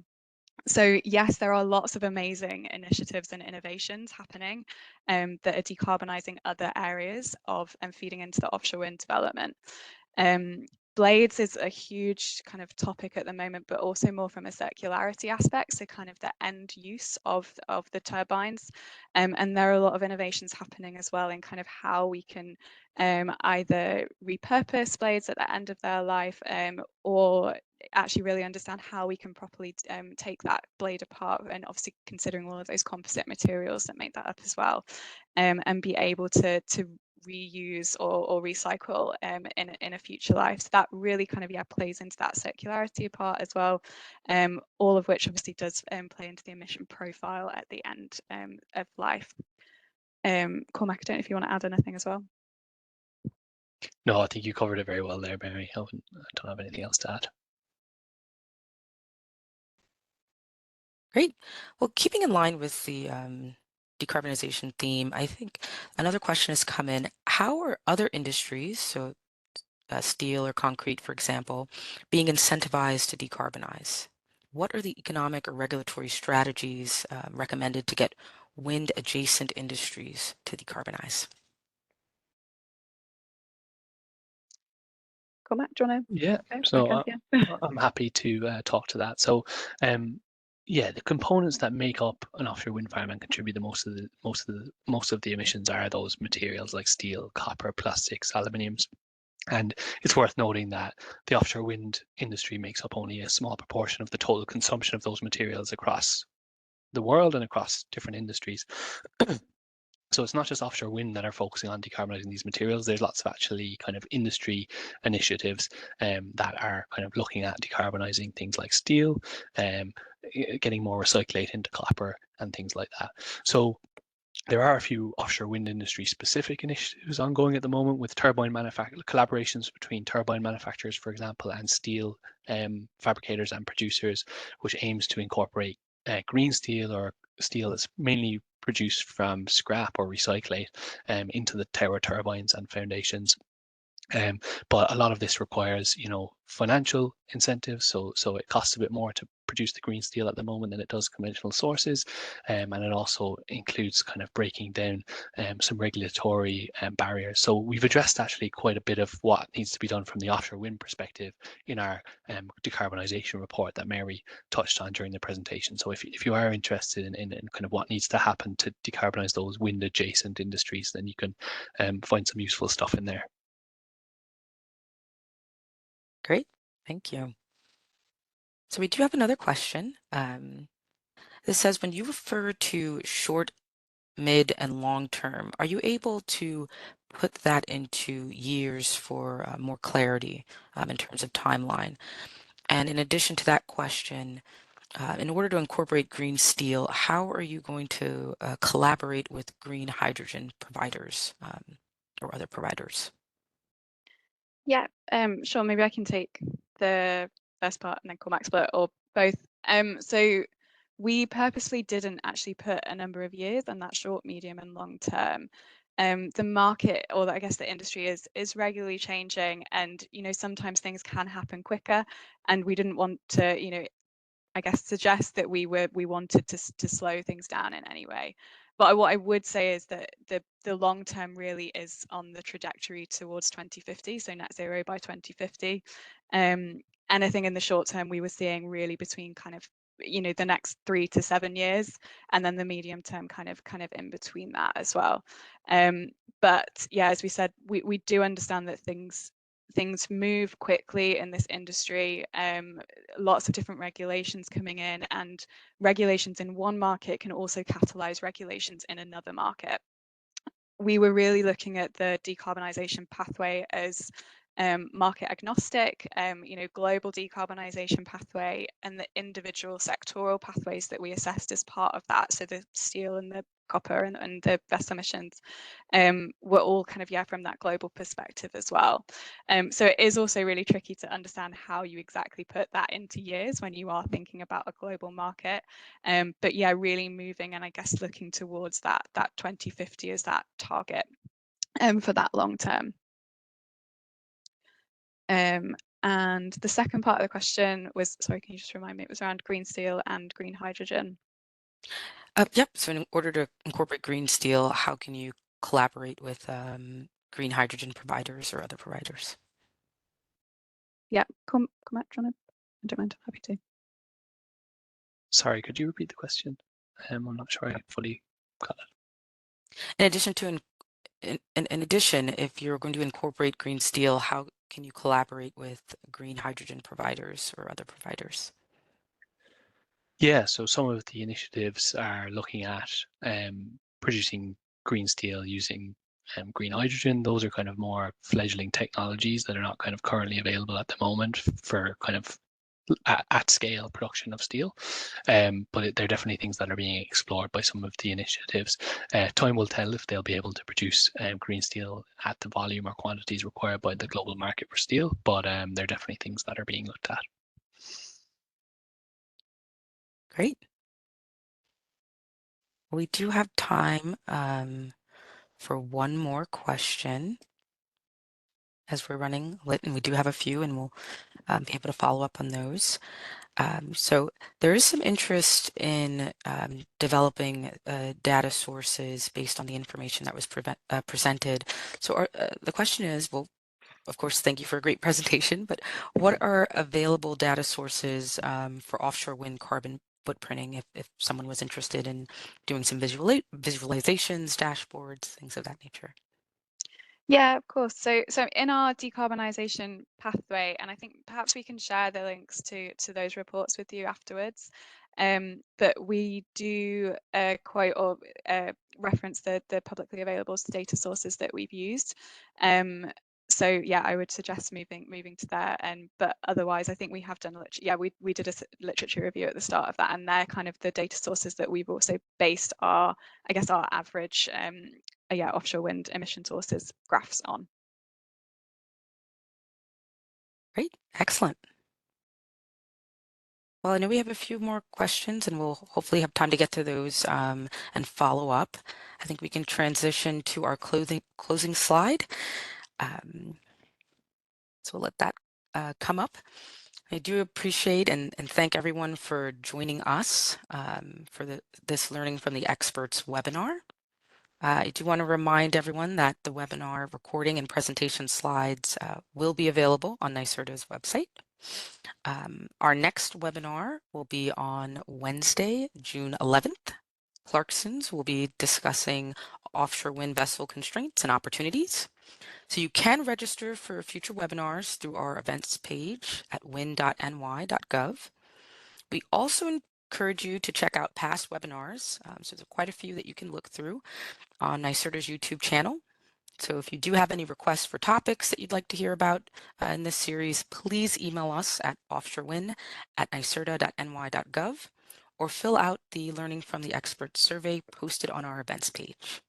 So yes, there are lots of amazing initiatives and innovations happening that are decarbonising other areas of and feeding into the offshore wind development. Blades is a huge kind of topic at the moment, but also more from a circularity aspect, so kind of the end use of the turbines. And there are a lot of innovations happening as well in kind of how we can either repurpose blades at the end of their life or actually really understand how we can properly take that blade apart, and obviously considering all of those composite materials that make that up as well, and be able to reuse or recycle in a future life. So that really kind of plays into that circularity part as well, all of which obviously does play into the emission profile at the end of life. Cormac, I don't know if you want to add anything as well. No, I think you covered it very well there, Mary. I don't have anything else to add. Great. Well, keeping in line with the decarbonization theme, I think another question has come in. How are other industries, so steel or concrete, for example, being incentivized to decarbonize? What are the economic or regulatory strategies recommended to get wind adjacent industries to decarbonize? Cormac, do you want to? Yeah, so I'm happy to talk to that. So, yeah, the components that make up an offshore wind farm and contribute the most of the emissions are those materials like steel, copper, plastics, aluminiums. And it's worth noting that the offshore wind industry makes up only a small proportion of the total consumption of those materials across the world and across different industries. So it's not just offshore wind that are focusing on decarbonising these materials. There's lots of actually kind of industry initiatives that are kind of looking at decarbonising things like steel, getting more recyclate into copper and things like that. So there are a few offshore wind industry specific initiatives ongoing at the moment with turbine collaborations between turbine manufacturers, for example, and steel fabricators and producers, which aims to incorporate green steel or steel that's mainly produced from scrap or recyclate into the tower turbines and foundations. But a lot of this requires, financial incentives. So it costs a bit more to produce the green steel at the moment than it does conventional sources. And it also includes kind of breaking down some regulatory barriers. So we've addressed actually quite a bit of what needs to be done from the offshore wind perspective in our decarbonisation report that Mary touched on during the presentation. So if you are interested in kind of what needs to happen to decarbonise those wind adjacent industries, then you can find some useful stuff in there. Great. Thank you. So we do have another question. This says, when you refer to short, mid, and long term, are you able to put that into years for more clarity in terms of timeline? And in addition to that question, in order to incorporate green steel, how are you going to collaborate with green hydrogen providers or other providers? Yeah, sure. Maybe I can take the first part and then Cormac split, or both. So we purposely didn't actually put a number of years on that short, medium, and long term. The market, or I guess the industry, is regularly changing, and sometimes things can happen quicker, and we didn't want to I guess suggest that we wanted to slow things down in any way. But what I would say is that the long term really is on the trajectory towards 2050, so net zero by 2050. Anything in the short term we were seeing really between kind of, you know, the next 3 to 7 years, and then the medium term kind of in between that as well. But yeah, as we said, we do understand that things move quickly in this industry. Lots of different regulations coming in, and regulations in one market can also catalyze regulations in another market. We were really looking at the decarbonisation pathway as market agnostic, you know, global decarbonisation pathway, and the individual sectoral pathways that we assessed as part of that. So the steel and the copper and the vessel emissions were all kind of, yeah, from that global perspective as well. So it is also really tricky to understand how you exactly put that into years when you are thinking about a global market. But yeah, really moving, and I guess looking towards that 2050 as that target for that long term. And the second part of the question was, sorry, can you just remind me? It was around green steel and green hydrogen. Yep. So in order to incorporate green steel, how can you collaborate with green hydrogen providers or other providers? Yeah, Cormac, do you want to? I don't mind, happy to. Sorry, could you repeat the question? I'm not sure I fully got it. In addition to in addition, if you're going to incorporate green steel, how can you collaborate with green hydrogen providers or other providers? Yeah, so some of the initiatives are looking at producing green steel using green hydrogen. Those are kind of more fledgling technologies that are not kind of currently available at the moment for kind of at scale production of steel. But they're definitely things that are being explored by some of the initiatives. Time will tell if they'll be able to produce green steel at the volume or quantities required by the global market for steel, but they're definitely things that are being looked at. Great. We do have time for one more question as we're running lit, and we do have a few, and we'll be able to follow up on those. So there is some interest in developing data sources based on the information that was presented. So the question is, well, of course, thank you for a great presentation, but what are available data sources for offshore wind carbon footprinting if someone was interested in doing some visualizations, dashboards, things of that nature? Yeah, of course. So in our decarbonisation pathway, and I think perhaps we can share the links to those reports with you afterwards. But we do quote or reference the publicly available data sources that we've used. So yeah, I would suggest moving to there. And but otherwise, I think we have done we did a literature review at the start of that, and they're kind of the data sources that we've also based our, I guess, our average offshore wind emission sources graphs on. Great, excellent. Well, I know we have a few more questions, and we'll hopefully have time to get to those and follow up. I think we can transition to our closing slide. So we'll let that come up. I do appreciate and thank everyone for joining us for this Learning from the Experts webinar. I do want to remind everyone that the webinar recording and presentation slides will be available on NYSERDA's website. Our next webinar will be on Wednesday, June 11th. Clarksons will be discussing offshore wind vessel constraints and opportunities. So you can register for future webinars through our events page at win.ny.gov. We also encourage you to check out past webinars. So there's quite a few that you can look through on NYSERDA's YouTube channel. So if you do have any requests for topics that you'd like to hear about in this series, please email us at offshorewin@nyserda.ny.gov or fill out the Learning from the Experts survey posted on our events page.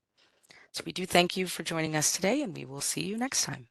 So we do thank you for joining us today, and we will see you next time.